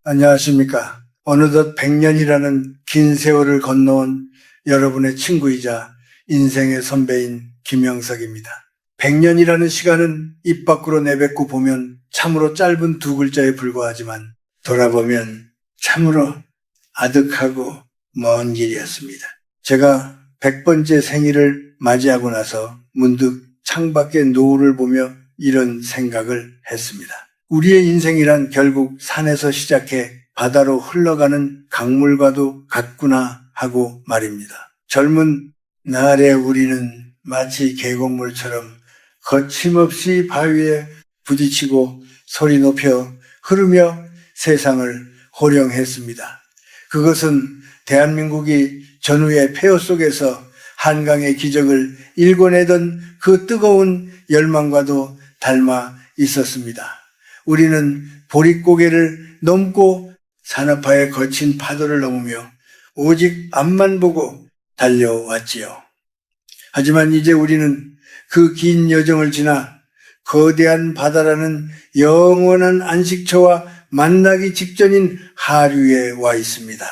안녕하십니까. 어느덧 100년이라는 긴 세월을 건너온 여러분의 친구이자 인생의 선배인 김영석입니다. 100년이라는 시간은 입 밖으로 내뱉고 보면 참으로 짧은 두 글자에 불과하지만 돌아보면 참으로 아득하고 먼 길이었습니다. 제가 100번째 생일을 맞이하고 나서 문득 창밖의 노을을 보며 이런 생각을 했습니다. 우리의 인생이란 결국 산에서 시작해 바다로 흘러가는 강물과도 같구나 하고 말입니다. 젊은 날의 우리는 마치 계곡물처럼 거침없이 바위에 부딪히고 소리 높여 흐르며 세상을 호령했습니다. 그것은 대한민국이 전후의 폐허 속에서 한강의 기적을 일궈내던 그 뜨거운 열망과도 닮아 있었습니다. 우리는 보릿고개를 넘고 산업화의 거친 파도를 넘으며 오직 앞만 보고 달려왔지요. 하지만 이제 우리는 그 긴 여정을 지나 거대한 바다라는 영원한 안식처와 만나기 직전인 하류에 와 있습니다.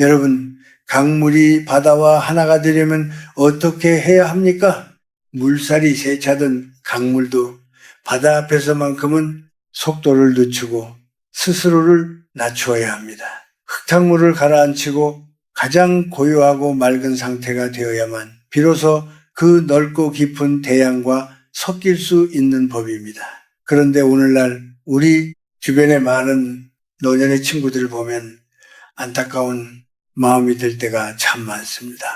여러분, 강물이 바다와 하나가 되려면 어떻게 해야 합니까? 물살이 세차던 강물도 바다 앞에서만큼은 속도를 늦추고 스스로를 낮추어야 합니다. 흙탕물을 가라앉히고 가장 고요하고 맑은 상태가 되어야만 비로소 그 넓고 깊은 대양과 섞일 수 있는 법입니다. 그런데 오늘날 우리 주변의 많은 노년의 친구들을 보면 안타까운 마음이 들 때가 참 많습니다.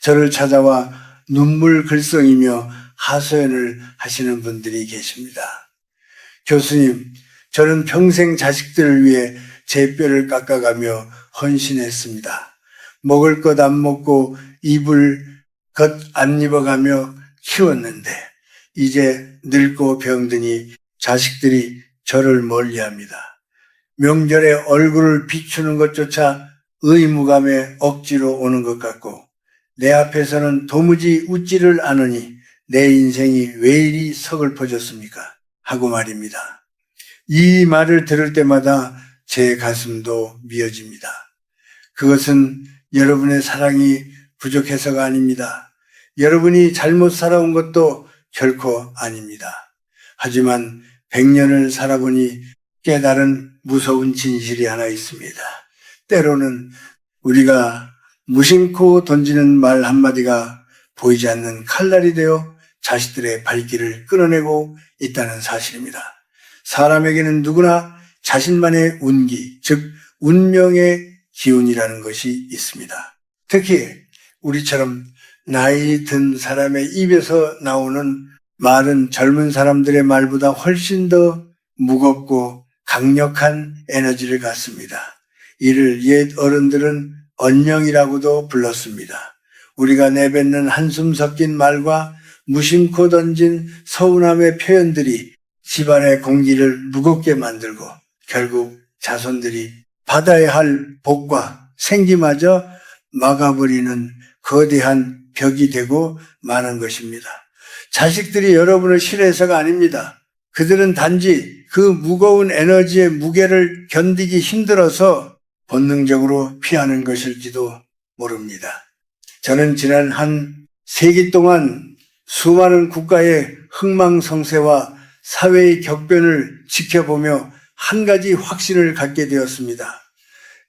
저를 찾아와 눈물 글썽이며 하소연을 하시는 분들이 계십니다. 교수님, 저는 평생 자식들을 위해 제 뼈를 깎아가며 헌신했습니다. 먹을 것 안 먹고 입을 겉 안 입어가며 키웠는데 이제 늙고 병드니 자식들이 저를 멀리합니다. 명절에 얼굴을 비추는 것조차 의무감에 억지로 오는 것 같고 내 앞에서는 도무지 웃지를 않으니 내 인생이 왜 이리 서글퍼졌습니까? 하고 말입니다. 이 말을 들을 때마다 제 가슴도 미어집니다. 그것은 여러분의 사랑이 부족해서가 아닙니다. 여러분이 잘못 살아온 것도 결코 아닙니다. 하지만 100년을 살아보니 깨달은 무서운 진실이 하나 있습니다. 때로는 우리가 무심코 던지는 말 한마디가 보이지 않는 칼날이 되어 자식들의 발길을 끊어내고 있다는 사실입니다. 사람에게는 누구나 자신만의 운기, 즉 운명의 기운이라는 것이 있습니다. 특히 우리처럼 나이 든 사람의 입에서 나오는 말은 젊은 사람들의 말보다 훨씬 더 무겁고 강력한 에너지를 갖습니다. 이를 옛 어른들은 언령이라고도 불렀습니다. 우리가 내뱉는 한숨 섞인 말과 무심코 던진 서운함의 표현들이 집안의 공기를 무겁게 만들고 결국 자손들이 받아야 할 복과 생기마저 막아버리는 거대한 벽이 되고 마는 것입니다. 자식들이 여러분을 싫어해서가 아닙니다. 그들은 단지 그 무거운 에너지의 무게를 견디기 힘들어서 본능적으로 피하는 것일지도 모릅니다. 저는 지난 한 세기 동안 수많은 국가의 흥망성쇠와 사회의 격변을 지켜보며 한 가지 확신을 갖게 되었습니다.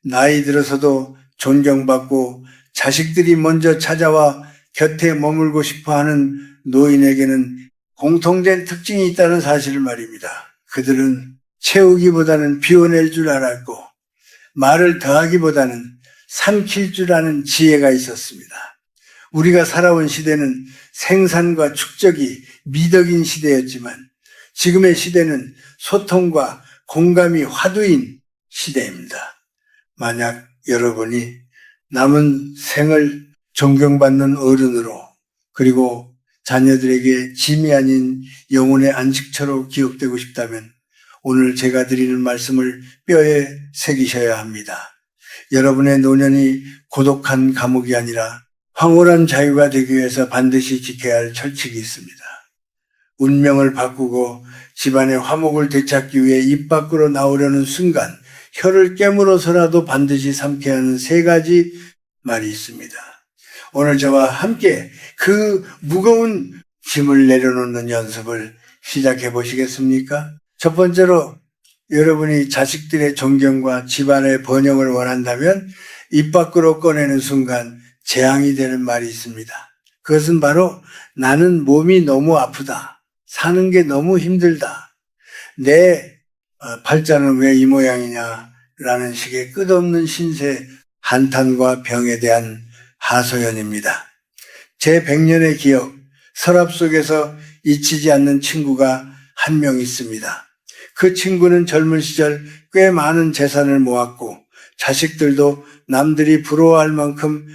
나이 들어서도 존경받고 자식들이 먼저 찾아와 곁에 머물고 싶어하는 노인에게는 공통된 특징이 있다는 사실을 말입니다. 그들은 채우기보다는 비워낼 줄 알았고 말을 더하기보다는 삼킬 줄 아는 지혜가 있었습니다. 우리가 살아온 시대는 생산과 축적이 미덕인 시대였지만 지금의 시대는 소통과 공감이 화두인 시대입니다. 만약 여러분이 남은 생을 존경받는 어른으로 그리고 자녀들에게 짐이 아닌 영혼의 안식처로 기억되고 싶다면 오늘 제가 드리는 말씀을 뼈에 새기셔야 합니다. 여러분의 노년이 고독한 감옥이 아니라 황홀한 자유가 되기 위해서 반드시 지켜야 할 철칙이 있습니다. 운명을 바꾸고 집안의 화목을 되찾기 위해 입 밖으로 나오려는 순간 혀를 깨물어서라도 반드시 삼켜야 하는 세 가지 말이 있습니다. 오늘 저와 함께 그 무거운 짐을 내려놓는 연습을 시작해 보시겠습니까? 첫 번째로 여러분이 자식들의 존경과 집안의 번영을 원한다면 입 밖으로 꺼내는 순간 재앙이 되는 말이 있습니다. 그것은 바로 나는 몸이 너무 아프다. 사는 게 너무 힘들다. 내 팔자는 왜 이 모양이냐 라는 식의 끝없는 신세 한탄과 병에 대한 하소연입니다. 제 100년의 기억, 서랍 속에서 잊히지 않는 친구가 한 명 있습니다. 그 친구는 젊은 시절 꽤 많은 재산을 모았고 자식들도 남들이 부러워할 만큼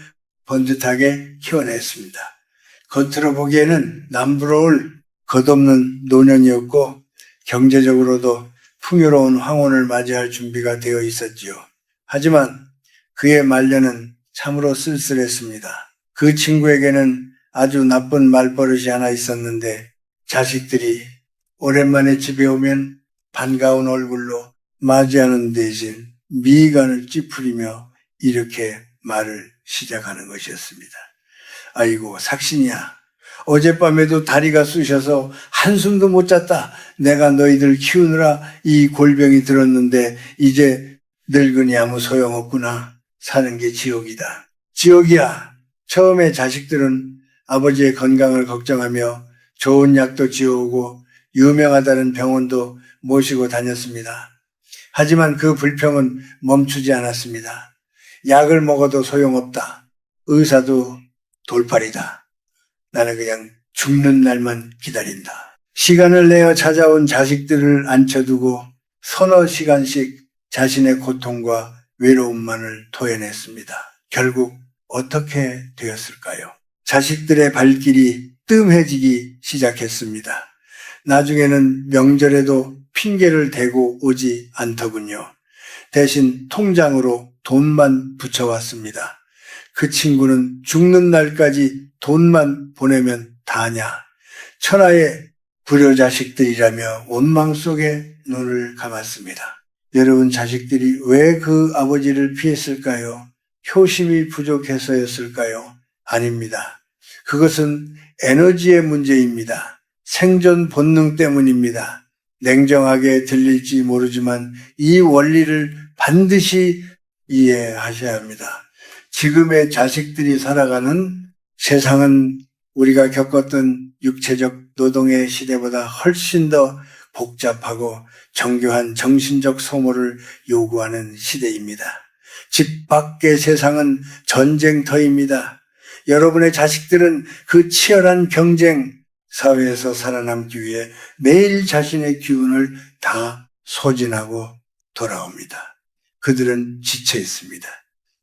번듯하게 키워냈습니다. 겉으로 보기에는 남부러울 겉없는 노년이었고 경제적으로도 풍요로운 황혼을 맞이할 준비가 되어 있었지요. 하지만 그의 말년은 참으로 쓸쓸했습니다. 그 친구에게는 아주 나쁜 말버릇이 하나 있었는데 자식들이 오랜만에 집에 오면 반가운 얼굴로 맞이하는 대신 미간을 찌푸리며 이렇게 말을 시작하는 것이었습니다. 아이고 삭신이야. 어젯밤에도 다리가 쑤셔서 한숨도 못 잤다. 내가 너희들 키우느라 이 골병이 들었는데 이제 늙으니 아무 소용없구나. 사는 게 지옥이다. 지옥이야. 처음에 자식들은 아버지의 건강을 걱정하며 좋은 약도 지어오고 유명하다는 병원도 모시고 다녔습니다. 하지만 그 불평은 멈추지 않았습니다. 약을 먹어도 소용없다. 의사도 돌팔이다. 나는 그냥 죽는 날만 기다린다. 시간을 내어 찾아온 자식들을 앉혀두고 서너 시간씩 자신의 고통과 외로움만을 토해냈습니다. 결국 어떻게 되었을까요? 자식들의 발길이 뜸해지기 시작했습니다. 나중에는 명절에도 핑계를 대고 오지 않더군요. 대신 통장으로 돈만 붙여왔습니다. 그 친구는 죽는 날까지 돈만 보내면 다냐. 천하의 불효자식들이라며 원망 속에 눈을 감았습니다. 여러분 자식들이 왜 그 아버지를 피했을까요? 효심이 부족해서였을까요? 아닙니다. 그것은 에너지의 문제입니다. 생존 본능 때문입니다. 냉정하게 들릴지 모르지만 이 원리를 반드시 이해하셔야 합니다. 지금의 자식들이 살아가는 세상은 우리가 겪었던 육체적 노동의 시대보다 훨씬 더 복잡하고 정교한 정신적 소모를 요구하는 시대입니다. 집 밖의 세상은 전쟁터입니다. 여러분의 자식들은 그 치열한 경쟁 사회에서 살아남기 위해 매일 자신의 기운을 다 소진하고 돌아옵니다. 그들은 지쳐 있습니다.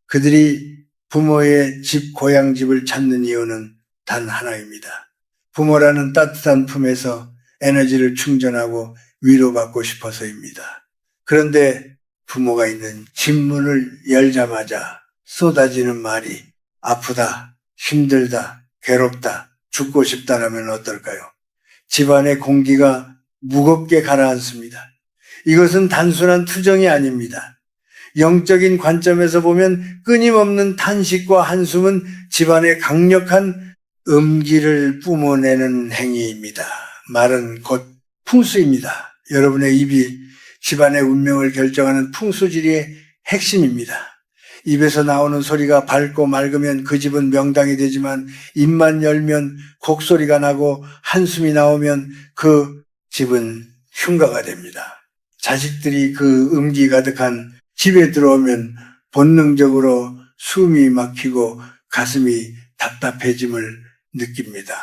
그들이 부모의 집, 고향집을 찾는 이유는 단 하나입니다. 부모라는 따뜻한 품에서 에너지를 충전하고 위로받고 싶어서입니다. 그런데 부모가 있는 집 문을 열자마자 쏟아지는 말이 아프다, 힘들다, 괴롭다, 죽고 싶다라면 어떨까요? 집안의 공기가 무겁게 가라앉습니다. 이것은 단순한 투정이 아닙니다. 영적인 관점에서 보면 끊임없는 탄식과 한숨은 집안의 강력한 음기를 뿜어내는 행위입니다. 말은 곧 풍수입니다. 여러분의 입이 집안의 운명을 결정하는 풍수지리의 핵심입니다. 입에서 나오는 소리가 밝고 맑으면 그 집은 명당이 되지만 입만 열면 곡소리가 나고 한숨이 나오면 그 집은 흉가가 됩니다. 자식들이 그 음기 가득한 집에 들어오면 본능적으로 숨이 막히고 가슴이 답답해짐을 느낍니다.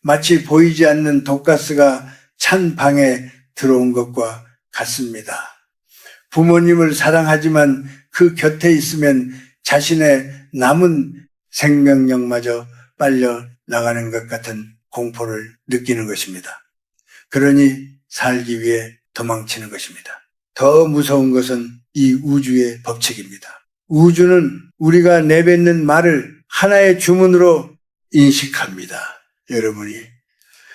마치 보이지 않는 독가스가 찬 방에 들어온 것과 같습니다. 부모님을 사랑하지만 그 곁에 있으면 자신의 남은 생명력마저 빨려 나가는 것 같은 공포를 느끼는 것입니다. 그러니 살기 위해 도망치는 것입니다. 더 무서운 것은 이 우주의 법칙입니다. 우주는 우리가 내뱉는 말을 하나의 주문으로 인식합니다. 여러분이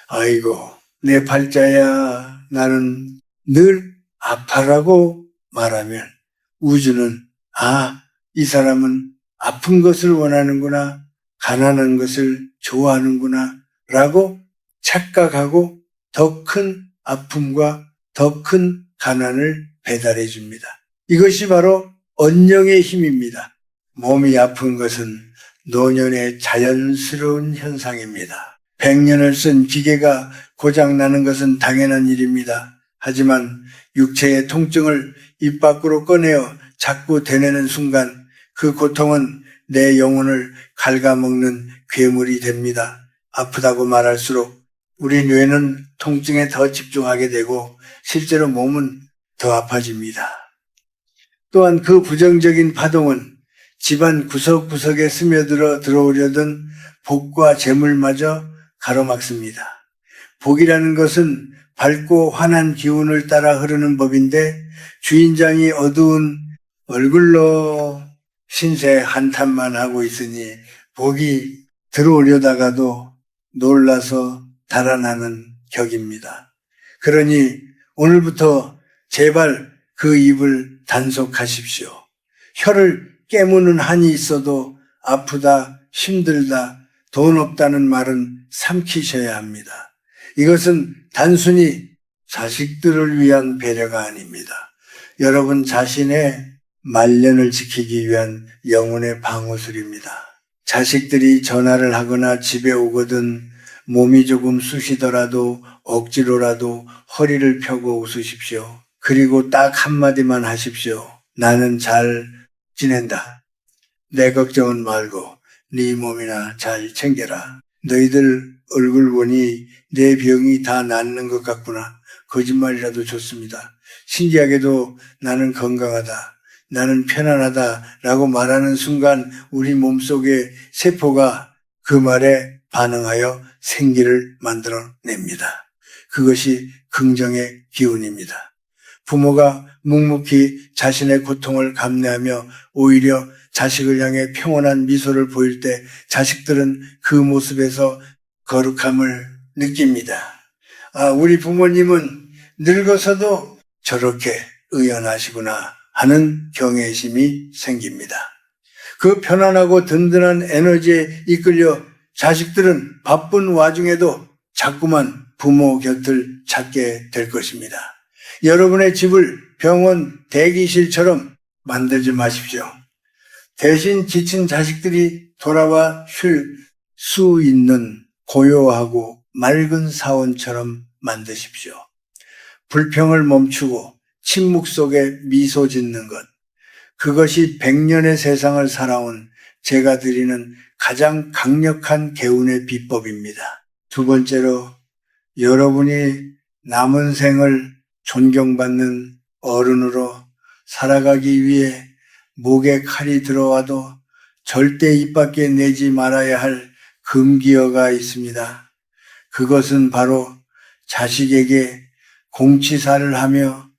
아이고 내 팔자야 나는 늘 아파라고 말하면 우주는 이 사람은 아픈 것을 원하는구나, 가난한 것을 좋아하는구나 라고 착각하고 더 큰 아픔과 더 큰 가난을 배달해 줍니다. 이것이 바로 언령의 힘입니다. 몸이 아픈 것은 노년의 자연스러운 현상입니다. 100년을 쓴 기계가 고장나는 것은 당연한 일입니다. 하지만 육체의 통증을 입 밖으로 꺼내어 자꾸 되뇌는 순간 그 고통은 내 영혼을 갉아먹는 괴물이 됩니다. 아프다고 말할수록 우리 뇌는 통증에 더 집중하게 되고 실제로 몸은 더 아파집니다. 또한 그 부정적인 파동은 집안 구석구석에 스며들어 들어오려던 복과 재물마저 가로막습니다. 복이라는 것은 밝고 환한 기운을 따라 흐르는 법인데 주인장이 어두운 얼굴로 신세 한탄만 하고 있으니 복이 들어오려다가도 놀라서 달아나는 격입니다. 그러니 오늘부터 제발 그 입을 단속하십시오. 혀를 깨무는 한이 있어도 아프다, 힘들다, 돈 없다는 말은 삼키셔야 합니다. 이것은 단순히 자식들을 위한 배려가 아닙니다. 여러분 자신의 말년을 지키기 위한 영혼의 방어술입니다. 자식들이 전화를 하거나 집에 오거든 몸이 조금 쑤시더라도 억지로라도 허리를 펴고 웃으십시오. 그리고 딱 한마디만 하십시오. 나는 잘 지낸다. 내 걱정은 말고 네 몸이나 잘 챙겨라. 너희들 얼굴 보니 내 병이 다 낫는 것 같구나. 거짓말이라도 좋습니다. 신기하게도 나는 건강하다. 나는 편안하다 라고 말하는 순간 우리 몸속의 세포가 그 말에 반응하여 생기를 만들어냅니다. 그것이 긍정의 기운입니다. 부모가 묵묵히 자신의 고통을 감내하며 오히려 자식을 향해 평온한 미소를 보일 때 자식들은 그 모습에서 거룩함을 느낍니다. 우리 부모님은 늙어서도 저렇게 의연하시구나 하는 경외심이 생깁니다. 그 편안하고 든든한 에너지에 이끌려 자식들은 바쁜 와중에도 자꾸만 부모 곁을 찾게 될 것입니다. 여러분의 집을 병원, 대기실처럼 만들지 마십시오. 대신 지친 자식들이 돌아와 쉴 수 있는 고요하고 맑은 사원처럼 만드십시오. 불평을 멈추고 침묵 속에 미소 짓는 것, 그것이 100년의 세상을 살아온 제가 드리는 가장 강력한 개운의 비법입니다. 두 번째로 여러분이 남은 생을 존경받는 어른으로 살아가기 위해 목에 칼이 들어와도 절대 입 밖에 내지 말아야 할 금기어가 있습니다. 그것은 바로 자식에게 공치사를 하며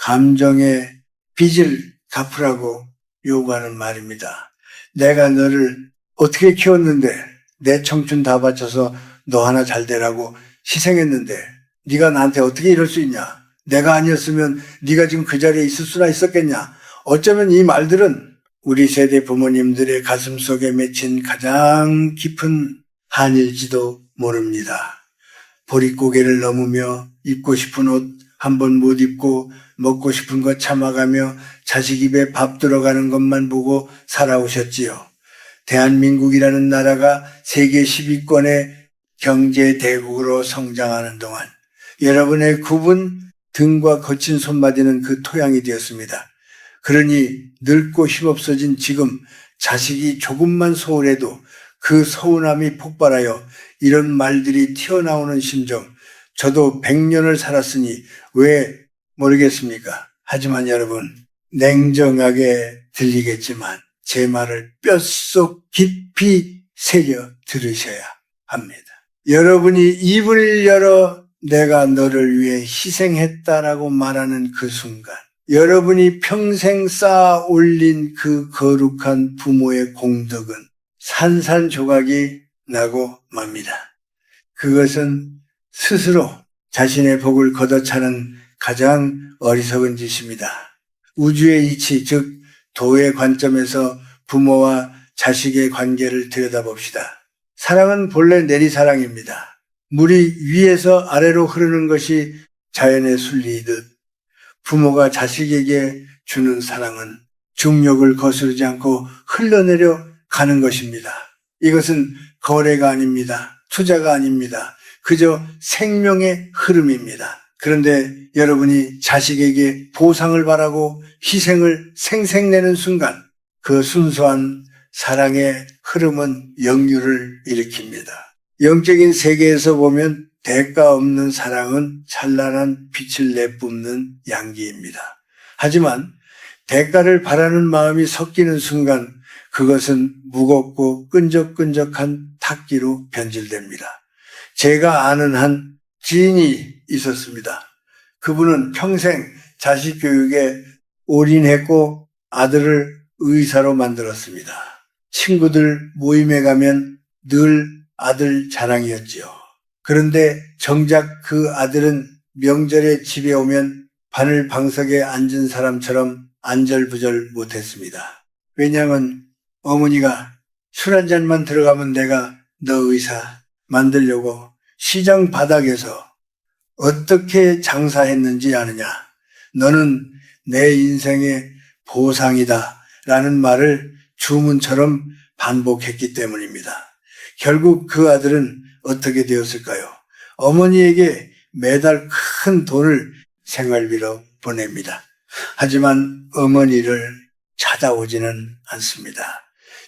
감정의 빚을 갚으라고 요구하는 말입니다. 내가 너를 어떻게 키웠는데 내 청춘 다 바쳐서 너 하나 잘 되라고 희생했는데 네가 나한테 어떻게 이럴 수 있냐? 내가 아니었으면 네가 지금 그 자리에 있을 수나 있었겠냐? 어쩌면 이 말들은 우리 세대 부모님들의 가슴 속에 맺힌 가장 깊은 한일지도 모릅니다. 보릿고개를 넘으며 입고 싶은 옷 한 번 못 입고 먹고 싶은 거 참아가며 자식 입에 밥 들어가는 것만 보고 살아오셨지요. 대한민국이라는 나라가 세계 10위권의 경제 대국으로 성장하는 동안 여러분의 굽은 등과 거친 손마디는 그 토양이 되었습니다. 그러니 늙고 힘없어진 지금 자식이 조금만 소홀해도 그 서운함이 폭발하여 이런 말들이 튀어나오는 심정, 저도 100년을 살았으니 왜 모르겠습니까? 하지만 여러분, 냉정하게 들리겠지만 제 말을 뼛속 깊이 새겨 들으셔야 합니다. 여러분이 입을 열어 내가 너를 위해 희생했다라고 말하는 그 순간, 여러분이 평생 쌓아 올린 그 거룩한 부모의 공덕은 산산조각이 나고 맙니다. 그것은 스스로 자신의 복을 걷어차는 가장 어리석은 짓입니다. 우주의 이치, 즉 도의 관점에서 부모와 자식의 관계를 들여다봅시다. 사랑은 본래 내리사랑입니다. 물이 위에서 아래로 흐르는 것이 자연의 순리이듯 부모가 자식에게 주는 사랑은 중력을 거스르지 않고 흘러내려 가는 것입니다. 이것은 거래가 아닙니다. 투자가 아닙니다. 그저 생명의 흐름입니다. 그런데 여러분이 자식에게 보상을 바라고 희생을 생색내는 순간 그 순수한 사랑의 흐름은 역류를 일으킵니다. 영적인 세계에서 보면 대가 없는 사랑은 찬란한 빛을 내뿜는 양기입니다. 하지만 대가를 바라는 마음이 섞이는 순간 그것은 무겁고 끈적끈적한 탁기로 변질됩니다. 제가 아는 한 지인이 있었습니다. 그분은 평생 자식 교육에 올인했고 아들을 의사로 만들었습니다. 친구들 모임에 가면 늘 아들 자랑이었지요. 그런데 정작 그 아들은 명절에 집에 오면 바늘 방석에 앉은 사람처럼 안절부절 못했습니다. 왜냐하면 어머니가 술 한 잔만 들어가면 내가 너 의사 만들려고 시장 바닥에서 어떻게 장사했는지 아느냐. 너는 내 인생의 보상이다 라는 말을 주문처럼 반복했기 때문입니다. 결국 그 아들은 어떻게 되었을까요? 어머니에게 매달 큰 돈을 생활비로 보냅니다. 하지만 어머니를 찾아오지는 않습니다.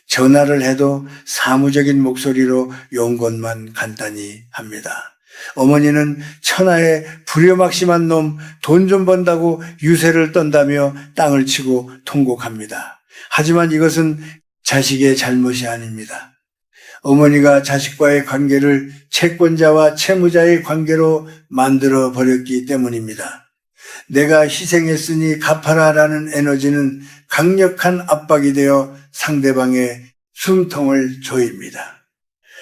전화를 해도 사무적인 목소리로 용건만 간단히 합니다. 어머니는 천하의 불효막심한 놈, 돈 좀 번다고 유세를 떤다며 땅을 치고 통곡합니다. 하지만 이것은 자식의 잘못이 아닙니다. 어머니가 자식과의 관계를 채권자와 채무자의 관계로 만들어 버렸기 때문입니다. 내가 희생했으니 갚아라라는 에너지는 강력한 압박이 되어 상대방의 숨통을 조입니다.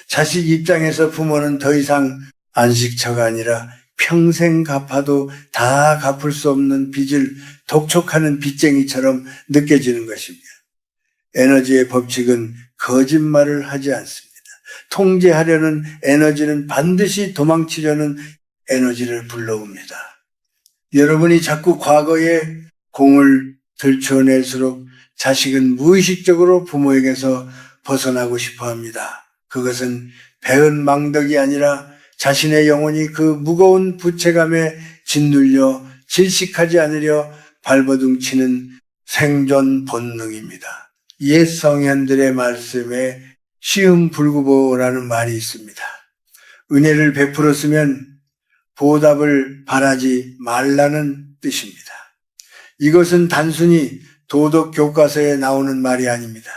자식 입장에서 부모는 더 이상 안식처가 아니라 평생 갚아도 다 갚을 수 없는 빚을 독촉하는 빚쟁이처럼 느껴지는 것입니다. 에너지의 법칙은 거짓말을 하지 않습니다. 통제하려는 에너지는 반드시 도망치려는 에너지를 불러옵니다. 여러분이 자꾸 과거의 공을 들춰낼수록 자식은 무의식적으로 부모에게서 벗어나고 싶어 합니다. 그것은 배은 망덕이 아니라 자신의 영혼이 그 무거운 부채감에 짓눌려 질식하지 않으려 발버둥치는 생존 본능입니다. 옛 성현들의 말씀에 시음불구보라는 말이 있습니다. 은혜를 베풀었으면 보답을 바라지 말라는 뜻입니다. 이것은 단순히 도덕 교과서에 나오는 말이 아닙니다.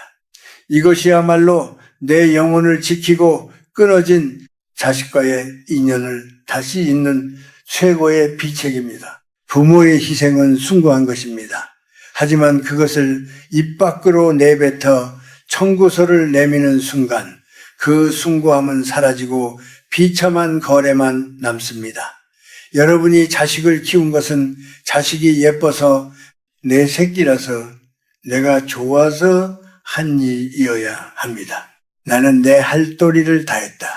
이것이야말로 내 영혼을 지키고 끊어진 자식과의 인연을 다시 잇는 최고의 비책입니다. 부모의 희생은 숭고한 것입니다. 하지만 그것을 입 밖으로 내뱉어 청구서를 내미는 순간 그 숭고함은 사라지고 비참한 거래만 남습니다. 여러분이 자식을 키운 것은 자식이 예뻐서 내 새끼라서 내가 좋아서 한 일이어야 합니다. 나는 내 할 도리를 다했다.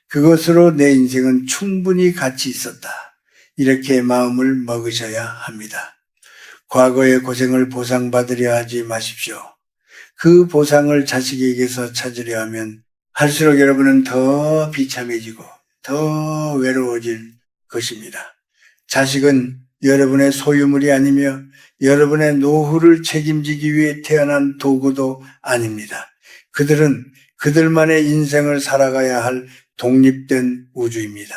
그것으로 내 인생은 충분히 가치 있었다. 이렇게 마음을 먹으셔야 합니다. 과거의 고생을 보상받으려 하지 마십시오. 그 보상을 자식에게서 찾으려 하면 할수록 여러분은 더 비참해지고 더 외로워질 것입니다. 자식은 여러분의 소유물이 아니며 여러분의 노후를 책임지기 위해 태어난 도구도 아닙니다. 그들은 그들만의 인생을 살아가야 할 독립된 우주입니다.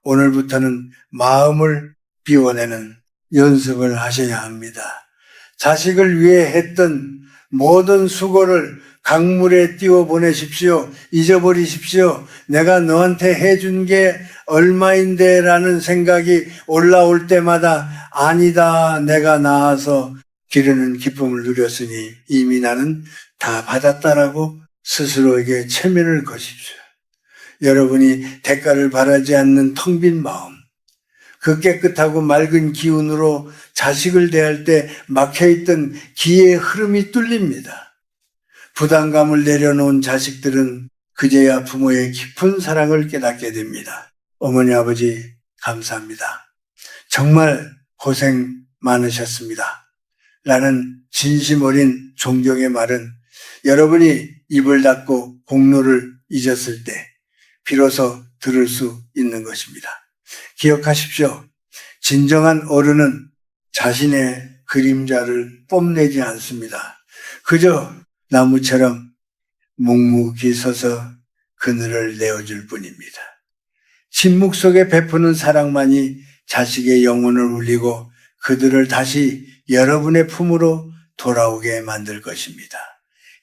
오늘부터는 마음을 비워내는 연습을 하셔야 합니다. 자식을 위해 했던 모든 수고를 강물에 띄워 보내십시오. 잊어버리십시오. 내가 너한테 해준 게 얼마인데 라는 생각이 올라올 때마다 아니다, 내가 나아서 기르는 기쁨을 누렸으니 이미 나는 다 받았다라고 스스로에게 체면을 거십시오. 여러분이 대가를 바라지 않는 텅 빈 마음, 그 깨끗하고 맑은 기운으로 자식을 대할 때 막혀있던 기의 흐름이 뚫립니다. 부담감을 내려놓은 자식들은 그제야 부모의 깊은 사랑을 깨닫게 됩니다. 어머니, 아버지, 감사합니다. 정말 고생 많으셨습니다. 라는 진심 어린 존경의 말은 여러분이 입을 닫고 공로를 잊었을 때 비로소 들을 수 있는 것입니다. 기억하십시오. 진정한 어른은 자신의 그림자를 뽐내지 않습니다. 그저 나무처럼 묵묵히 서서 그늘을 내어줄 뿐입니다. 침묵 속에 베푸는 사랑만이 자식의 영혼을 울리고 그들을 다시 여러분의 품으로 돌아오게 만들 것입니다.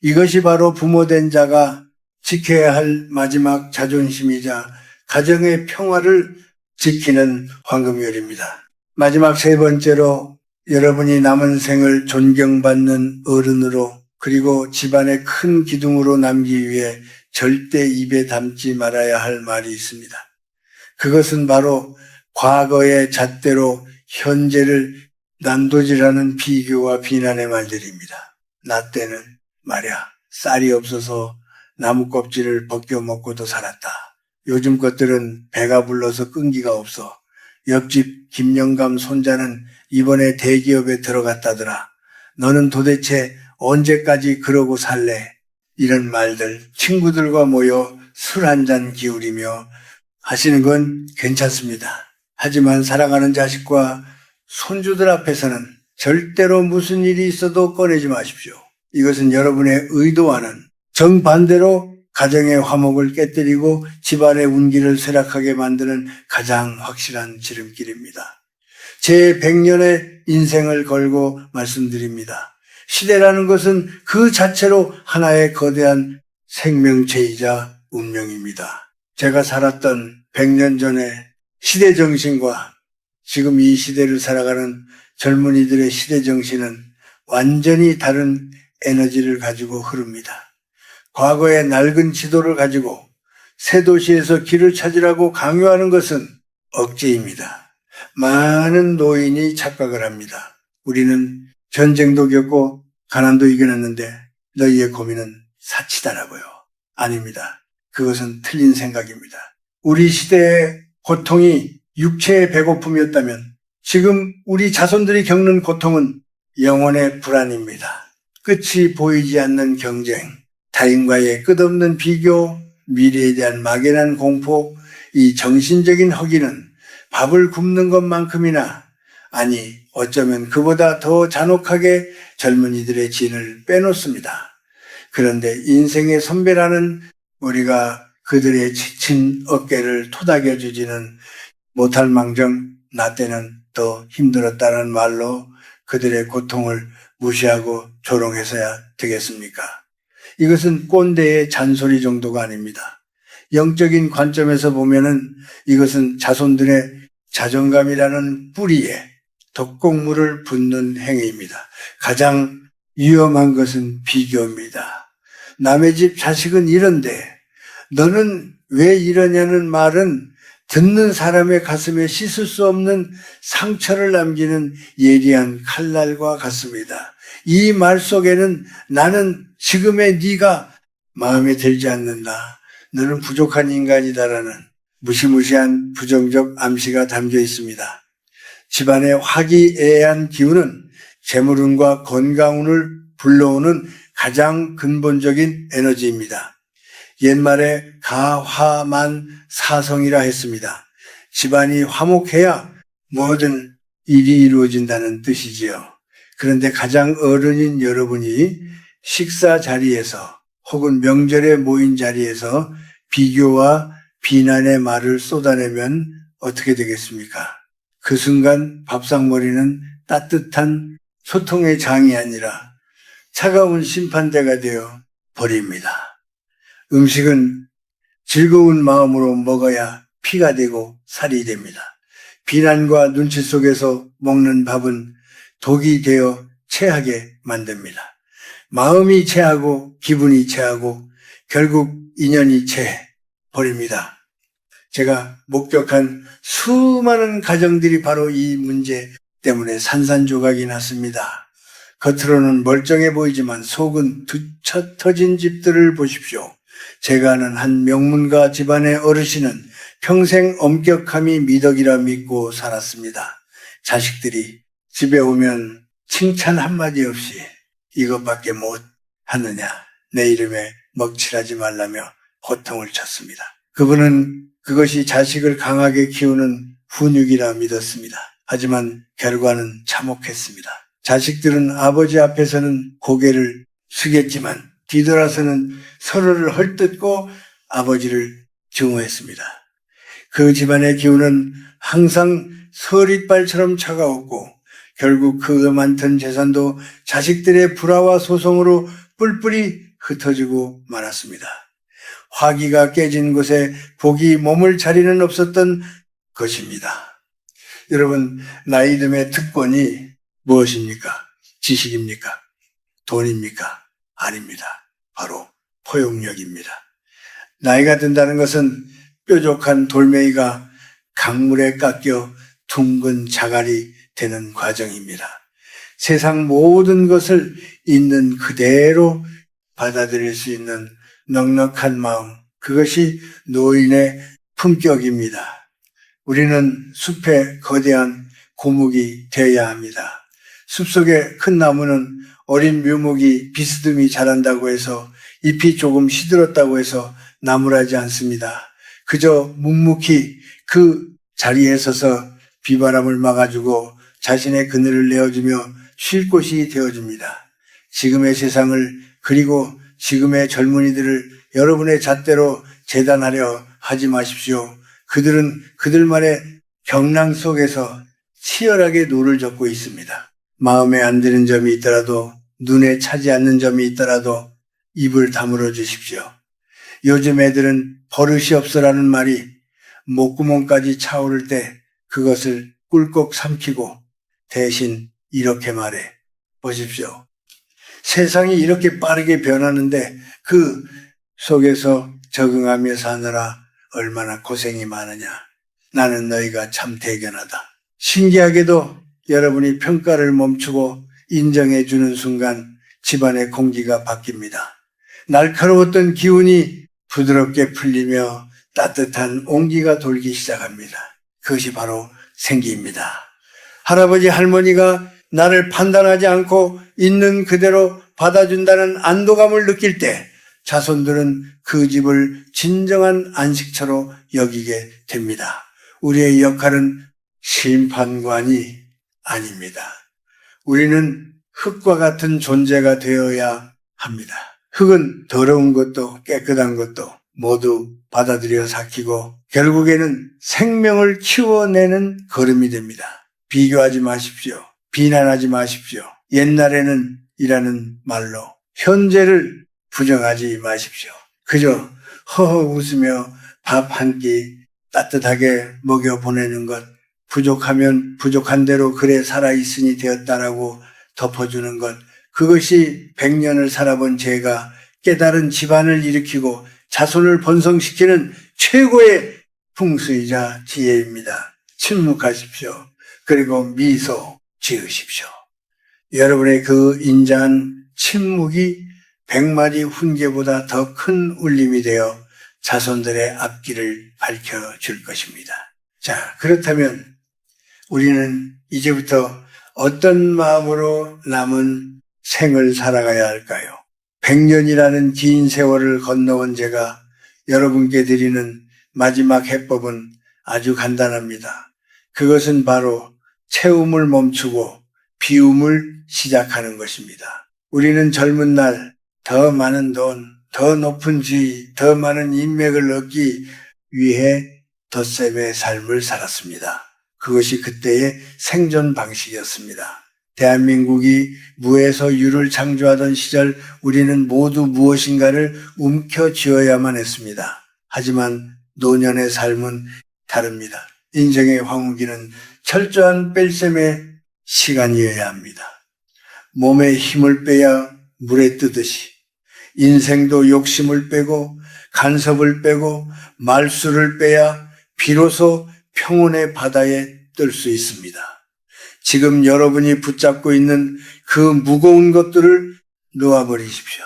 이것이 바로 부모된 자가 지켜야 할 마지막 자존심이자 가정의 평화를 지키는 황금률입니다. 마지막 세 번째로 여러분이 남은 생을 존경받는 어른으로 그리고 집안의 큰 기둥으로 남기 위해 절대 입에 담지 말아야 할 말이 있습니다. 그것은 바로 과거의 잣대로 현재를 난도질하는 비교와 비난의 말들입니다. 나 때는 말야 쌀이 없어서 나무 껍질을 벗겨 먹고도 살았다. 요즘 것들은 배가 불러서 끈기가 없어. 옆집 김영감 손자는 이번에 대기업에 들어갔다더라. 너는 도대체 언제까지 그러고 살래? 이런 말들 친구들과 모여 술 한잔 기울이며 하시는 건 괜찮습니다. 하지만 사랑하는 자식과 손주들 앞에서는 절대로 무슨 일이 있어도 꺼내지 마십시오. 이것은 여러분의 의도와는 정반대로 가정의 화목을 깨뜨리고 집안의 운기를 쇠락하게 만드는 가장 확실한 지름길입니다. 제 100년의 인생을 걸고 말씀드립니다. 시대라는 것은 그 자체로 하나의 거대한 생명체이자 운명입니다. 제가 살았던 100년 전의 시대 정신과 지금 이 시대를 살아가는 젊은이들의 시대 정신은 완전히 다른 에너지를 가지고 흐릅니다. 과거의 낡은 지도를 가지고 새 도시에서 길을 찾으라고 강요하는 것은 억제입니다. 많은 노인이 착각을 합니다. 우리는 전쟁도 겪고 가난도 이겨냈는데 너희의 고민은 사치다라고요. 아닙니다. 그것은 틀린 생각입니다. 우리 시대의 고통이 육체의 배고픔이었다면 지금 우리 자손들이 겪는 고통은 영혼의 불안입니다. 끝이 보이지 않는 경쟁, 타인과의 끝없는 비교, 미래에 대한 막연한 공포, 이 정신적인 허기는 밥을 굶는 것만큼이나 아니 어쩌면 그보다 더 잔혹하게 젊은이들의 진을 빼놓습니다. 그런데 인생의 선배라는 우리가 그들의 지친 어깨를 토닥여주지는 못할 망정 나 때는 더 힘들었다는 말로 그들의 고통을 무시하고 조롱해서야 되겠습니까? 이것은 꼰대의 잔소리 정도가 아닙니다. 영적인 관점에서 보면은 이것은 자손들의 자존감이라는 뿌리에 독곡물을 붓는 행위입니다. 가장 위험한 것은 비교입니다. 남의 집 자식은 이런데 너는 왜 이러냐는 말은 듣는 사람의 가슴에 씻을 수 없는 상처를 남기는 예리한 칼날과 같습니다. 이 말 속에는 나는 지금의 네가 마음에 들지 않는다. 너는 부족한 인간이다라는 무시무시한 부정적 암시가 담겨 있습니다. 집안의 화기애애한 기운은 재물운과 건강운을 불러오는 가장 근본적인 에너지입니다. 옛말에 가화만 사성이라 했습니다. 집안이 화목해야 모든 일이 이루어진다는 뜻이지요. 그런데 가장 어른인 여러분이 식사 자리에서 혹은 명절에 모인 자리에서 비교와 비난의 말을 쏟아내면 어떻게 되겠습니까? 그 순간 밥상머리는 따뜻한 소통의 장이 아니라 차가운 심판대가 되어 버립니다. 음식은 즐거운 마음으로 먹어야 피가 되고 살이 됩니다. 비난과 눈치 속에서 먹는 밥은 독이 되어 체하게 만듭니다. 마음이 체하고 기분이 체하고 결국 인연이 체해 버립니다. 제가 목격한 수많은 가정들이 바로 이 문제 때문에 산산조각이 났습니다. 겉으로는 멀쩡해 보이지만 속은 두차 터진 집들을 보십시오. 제가 아는 한 명문가 집안의 어르신은 평생 엄격함이 미덕이라 믿고 살았습니다. 자식들이 집에 오면 칭찬 한마디 없이 이것밖에 못 하느냐, 내 이름에 먹칠하지 말라며 호통을 쳤습니다. 그분은 그것이 자식을 강하게 키우는 훈육이라 믿었습니다. 하지만 결과는 참혹했습니다. 자식들은 아버지 앞에서는 고개를 숙였지만 뒤돌아서는 서로를 헐뜯고 아버지를 증오했습니다. 그 집안의 기운은 항상 서릿발처럼 차가웠고 결국 그 많던 재산도 자식들의 불화와 소송으로 뿔뿔이 흩어지고 말았습니다. 화기가 깨진 곳에 복이 머물 자리는 없었던 것입니다. 여러분, 나이듦의 특권이 무엇입니까? 지식입니까? 돈입니까? 아닙니다. 바로 포용력입니다. 나이가 든다는 것은 뾰족한 돌멩이가 강물에 깎여 둥근 자갈이 되는 과정입니다. 세상 모든 것을 있는 그대로 받아들일 수 있는 넉넉한 마음, 그것이 노인의 품격입니다. 우리는 숲의 거대한 고목이 되어야 합니다. 숲속의 큰 나무는 어린 묘목이 비스듬히 자란다고 해서 잎이 조금 시들었다고 해서 나무라지 않습니다. 그저 묵묵히 그 자리에 서서 비바람을 막아주고 자신의 그늘을 내어주며 쉴 곳이 되어줍니다. 지금의 세상을 그리고 지금의 젊은이들을 여러분의 잣대로 재단하려 하지 마십시오. 그들은 그들만의 경랑 속에서 치열하게 노를 젓고 있습니다. 마음에 안 드는 점이 있더라도, 눈에 차지 않는 점이 있더라도 입을 다물어 주십시오. 요즘 애들은 버릇이 없어라는 말이 목구멍까지 차오를 때 그것을 꿀꺽 삼키고 대신 이렇게 말해 보십시오. 세상이 이렇게 빠르게 변하는데 그 속에서 적응하며 사느라 얼마나 고생이 많으냐. 나는 너희가 참 대견하다. 신기하게도 여러분이 평가를 멈추고 인정해 주는 순간 집안의 공기가 바뀝니다. 날카로웠던 기운이 부드럽게 풀리며 따뜻한 온기가 돌기 시작합니다. 그것이 바로 생기입니다. 할아버지 할머니가 나를 판단하지 않고 있는 그대로 받아준다는 안도감을 느낄 때 자손들은 그 집을 진정한 안식처로 여기게 됩니다. 우리의 역할은 심판관이 아닙니다. 우리는 흙과 같은 존재가 되어야 합니다. 흙은 더러운 것도 깨끗한 것도 모두 받아들여 삭히고 결국에는 생명을 키워내는 걸음이 됩니다. 비교하지 마십시오. 비난하지 마십시오. 옛날에는 이라는 말로 현재를 부정하지 마십시오. 그저 허허 웃으며 밥 한 끼 따뜻하게 먹여 보내는 것, 부족하면 부족한 대로 그래 살아있으니 되었다라고 덮어주는 것, 그것이 100년을 살아본 제가 깨달은 집안을 일으키고 자손을 번성시키는 최고의 풍수이자 지혜입니다. 침묵하십시오. 그리고 미소 지으십시오. 여러분의 그 인자한 침묵이 100마디 훈계보다 더 큰 울림이 되어 자손들의 앞길을 밝혀줄 것입니다. 자, 그렇다면 우리는 이제부터 어떤 마음으로 남은 생을 살아가야 할까요? 100년이라는 긴 세월을 건너온 제가 여러분께 드리는 마지막 해법은 아주 간단합니다. 그것은 바로 채움을 멈추고 비움을 시작하는 것입니다. 우리는 젊은 날 더 많은 돈, 더 높은 지위, 더 많은 인맥을 얻기 위해 덧셈의 삶을 살았습니다. 그것이 그때의 생존 방식이었습니다. 대한민국이 무에서 유를 창조하던 시절 우리는 모두 무엇인가를 움켜쥐어야만 했습니다. 하지만 노년의 삶은 다릅니다. 인생의 황후기는 철저한 뺄셈의 시간이어야 합니다. 몸에 힘을 빼야 물에 뜨듯이 인생도 욕심을 빼고 간섭을 빼고 말수를 빼야 비로소 평온의 바다에 뜰 수 있습니다. 지금 여러분이 붙잡고 있는 그 무거운 것들을 놓아버리십시오.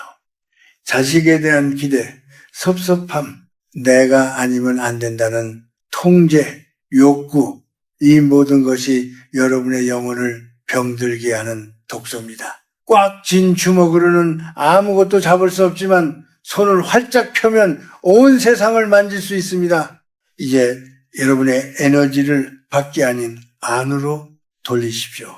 자식에 대한 기대, 섭섭함, 내가 아니면 안 된다는 통제, 욕구, 이 모든 것이 여러분의 영혼을 병들게 하는 독소입니다. 꽉 쥔 주먹으로는 아무것도 잡을 수 없지만 손을 활짝 펴면 온 세상을 만질 수 있습니다. 이제 여러분의 에너지를 밖이 아닌 안으로 돌리십시오.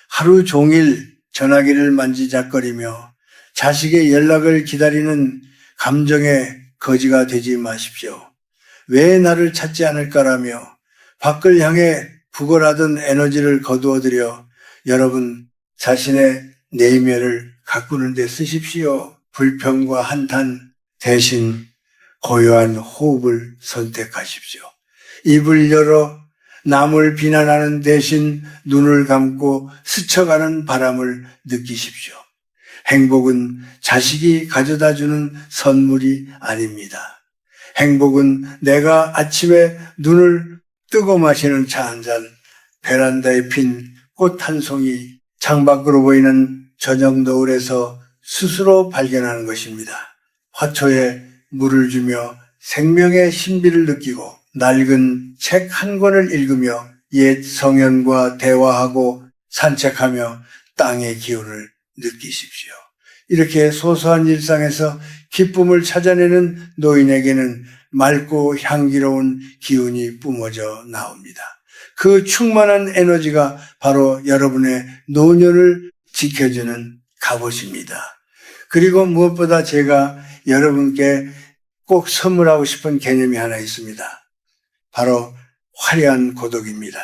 하루 종일 전화기를 만지작거리며 자식의 연락을 기다리는 감정의 거지가 되지 마십시오. 왜 나를 찾지 않을까라며 밖을 향해 부걸하던 에너지를 거두어들여 여러분 자신의 내면을 가꾸는 데 쓰십시오. 불평과 한탄 대신 고요한 호흡을 선택하십시오. 입을 열어 남을 비난하는 대신 눈을 감고 스쳐가는 바람을 느끼십시오. 행복은 자식이 가져다주는 선물이 아닙니다. 행복은 내가 아침에 눈을 뜨고 마시는 차 한 잔, 베란다에 핀 꽃 한 송이, 창밖으로 보이는 저녁 노을에서 스스로 발견하는 것입니다. 화초에 물을 주며 생명의 신비를 느끼고 낡은 책 한 권을 읽으며 옛 성현과 대화하고 산책하며 땅의 기운을 느끼십시오. 이렇게 소소한 일상에서 기쁨을 찾아내는 노인에게는 맑고 향기로운 기운이 뿜어져 나옵니다. 그 충만한 에너지가 바로 여러분의 노년을 지켜주는 갑옷입니다. 그리고 무엇보다 제가 여러분께 꼭 선물하고 싶은 개념이 하나 있습니다. 바로 화려한 고독입니다.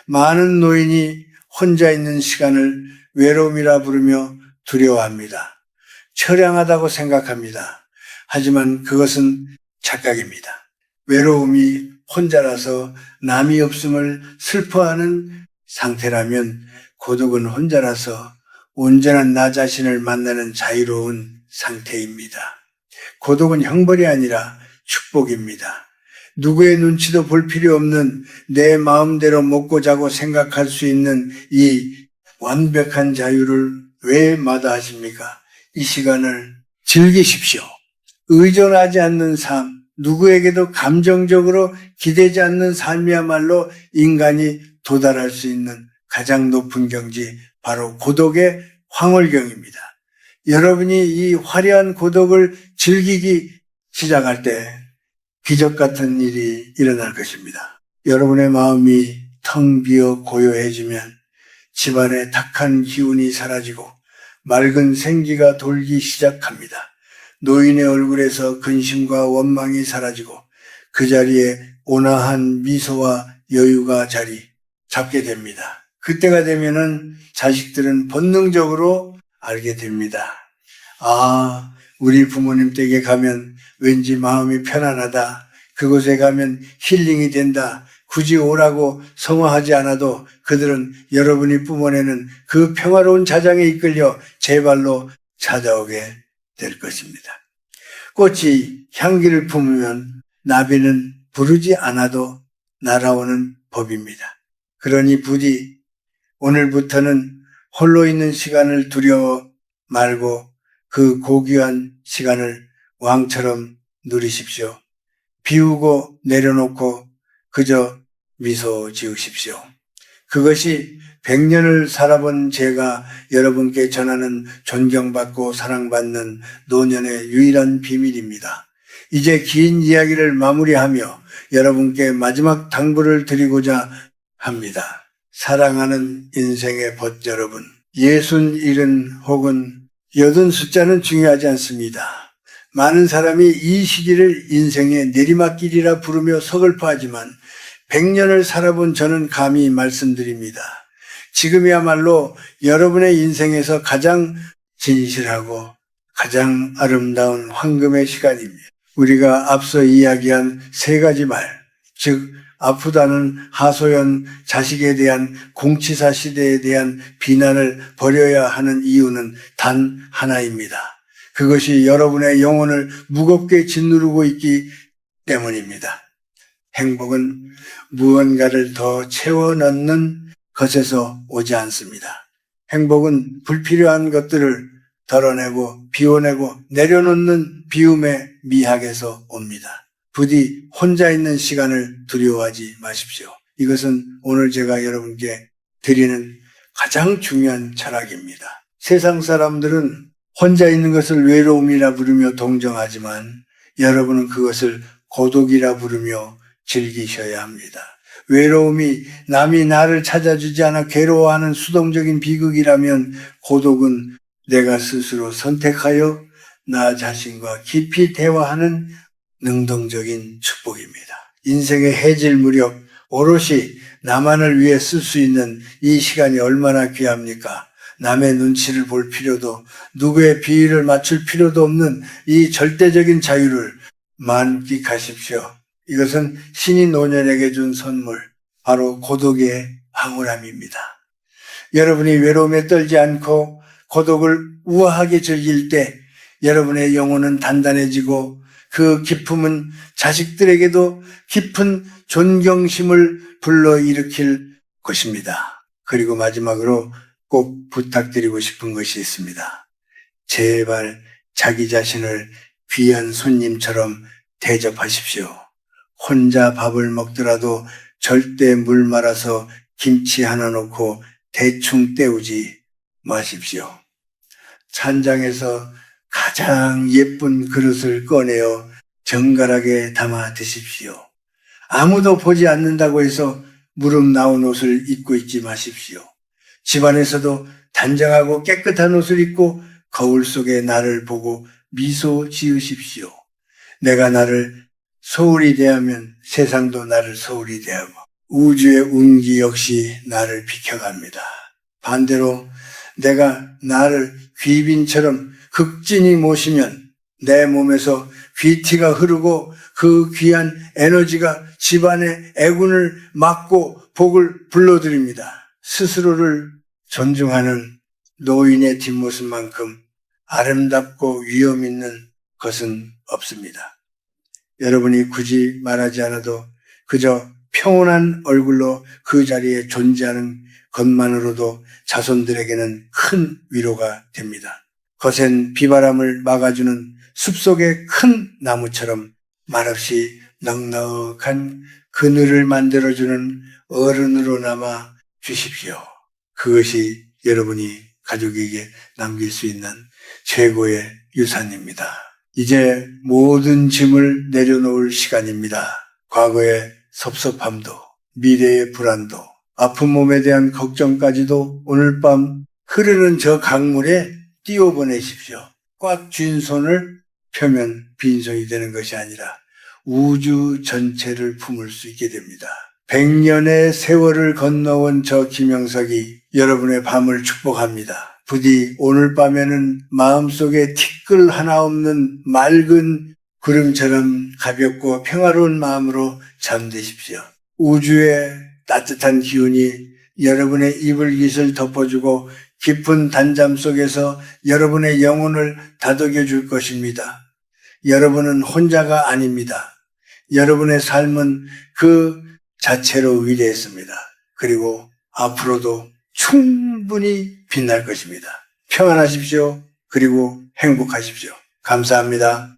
많은 노인이 혼자 있는 시간을 외로움이라 부르며 두려워합니다. 처량하다고 생각합니다. 하지만 그것은 착각입니다. 외로움이 혼자라서 남이 없음을 슬퍼하는 상태라면 고독은 혼자라서 온전한 나 자신을 만나는 자유로운 상태입니다. 고독은 형벌이 아니라 축복입니다. 누구의 눈치도 볼 필요 없는 내 마음대로 먹고 자고 생각할 수 있는 이 완벽한 자유를 왜 마다하십니까? 이 시간을 즐기십시오. 의존하지 않는 삶, 누구에게도 감정적으로 기대지 않는 삶이야말로 인간이 도달할 수 있는 가장 높은 경지, 바로 고독의 황홀경입니다. 여러분이 이 화려한 고독을 즐기기 시작할 때 기적 같은 일이 일어날 것입니다. 여러분의 마음이 텅 비어 고요해지면 집안에 탁한 기운이 사라지고 맑은 생기가 돌기 시작합니다. 노인의 얼굴에서 근심과 원망이 사라지고 그 자리에 온화한 미소와 여유가 자리 잡게 됩니다. 그때가 되면은 자식들은 본능적으로 알게 됩니다. 아, 우리 부모님 댁에 가면 왠지 마음이 편안하다. 그곳에 가면 힐링이 된다. 굳이 오라고 성화하지 않아도 그들은 여러분이 뿜어내는 그 평화로운 자장에 이끌려 제 발로 찾아오게 될 것입니다. 꽃이 향기를 품으면 나비는 부르지 않아도 날아오는 법입니다. 그러니 부디 오늘부터는 홀로 있는 시간을 두려워 말고 그 고귀한 시간을 왕처럼 누리십시오. 비우고 내려놓고 그저 미소 지으십시오. 그것이 100년을 살아본 제가 여러분께 전하는 존경받고 사랑받는 노년의 유일한 비밀입니다. 이제 긴 이야기를 마무리하며 여러분께 마지막 당부를 드리고자 합니다. 사랑하는 인생의 벗 여러분, 60, 70 혹은 80 숫자는 중요하지 않습니다. 많은 사람이 이 시기를 인생의 내리막길이라 부르며 서글퍼하지만 100년을 살아본 저는 감히 말씀드립니다. 지금이야말로 여러분의 인생에서 가장 진실하고 가장 아름다운 황금의 시간입니다. 우리가 앞서 이야기한 3가지 말, 즉 아프다는 하소연, 자식에 대한 공치사 시대에 대한 비난을 버려야 하는 이유는 단 하나입니다. 그것이 여러분의 영혼을 무겁게 짓누르고 있기 때문입니다. 행복은 무언가를 더 채워 넣는 것에서 오지 않습니다. 행복은 불필요한 것들을 덜어내고 비워내고 내려놓는 비움의 미학에서 옵니다. 부디 혼자 있는 시간을 두려워하지 마십시오. 이것은 오늘 제가 여러분께 드리는 가장 중요한 철학입니다. 세상 사람들은 혼자 있는 것을 외로움이라 부르며 동정하지만 여러분은 그것을 고독이라 부르며 즐기셔야 합니다. 외로움이 남이 나를 찾아주지 않아 괴로워하는 수동적인 비극이라면 고독은 내가 스스로 선택하여 나 자신과 깊이 대화하는 능동적인 축복입니다. 인생의 해질 무렵 오롯이 나만을 위해 쓸 수 있는 이 시간이 얼마나 귀합니까? 남의 눈치를 볼 필요도 누구의 비위를 맞출 필요도 없는 이 절대적인 자유를 만끽하십시오. 이것은 신이 노년에게 준 선물, 바로 고독의 황홀함입니다. 여러분이 외로움에 떨지 않고 고독을 우아하게 즐길 때 여러분의 영혼은 단단해지고 그 기품은 자식들에게도 깊은 존경심을 불러일으킬 것입니다. 그리고 마지막으로 꼭 부탁드리고 싶은 것이 있습니다. 제발 자기 자신을 귀한 손님처럼 대접하십시오. 혼자 밥을 먹더라도 절대 물 말아서 김치 하나 넣고 대충 때우지 마십시오. 찬장에서 가장 예쁜 그릇을 꺼내어 정갈하게 담아 드십시오. 아무도 보지 않는다고 해서 무릎 나온 옷을 입고 있지 마십시오. 집안에서도 단정하고 깨끗한 옷을 입고 거울 속에 나를 보고 미소 지으십시오. 내가 나를 소홀히 대하면 세상도 나를 소홀히 대하고 우주의 운기 역시 나를 비켜갑니다. 반대로 내가 나를 귀빈처럼 극진히 모시면 내 몸에서 귀티가 흐르고 그 귀한 에너지가 집안의 애군을 막고 복을 불러드립니다. 스스로를 존중하는 노인의 뒷모습만큼 아름답고 위험 있는 것은 없습니다. 여러분이 굳이 말하지 않아도 그저 평온한 얼굴로 그 자리에 존재하는 것만으로도 자손들에게는 큰 위로가 됩니다. 거센 비바람을 막아주는 숲속의 큰 나무처럼 말없이 넉넉한 그늘을 만들어주는 어른으로 남아 주십시오. 그것이 여러분이 가족에게 남길 수 있는 최고의 유산입니다. 이제 모든 짐을 내려놓을 시간입니다. 과거의 섭섭함도, 미래의 불안도, 아픈 몸에 대한 걱정까지도 오늘 밤 흐르는 저 강물에 띄워보내십시오. 꽉 쥔 손을 펴면 빈손이 되는 것이 아니라 우주 전체를 품을 수 있게 됩니다. 100년의 세월을 건너온 저 김영석이 여러분의 밤을 축복합니다. 부디 오늘 밤에는 마음속에 티끌 하나 없는 맑은 구름처럼 가볍고 평화로운 마음으로 잠드십시오. 우주의 따뜻한 기운이 여러분의 이불깃을 덮어주고 깊은 단잠 속에서 여러분의 영혼을 다독여 줄 것입니다. 여러분은 혼자가 아닙니다. 여러분의 삶은 그 자체로 위대했습니다. 그리고 앞으로도 충분히 빛날 것입니다. 평안하십시오. 그리고 행복하십시오. 감사합니다.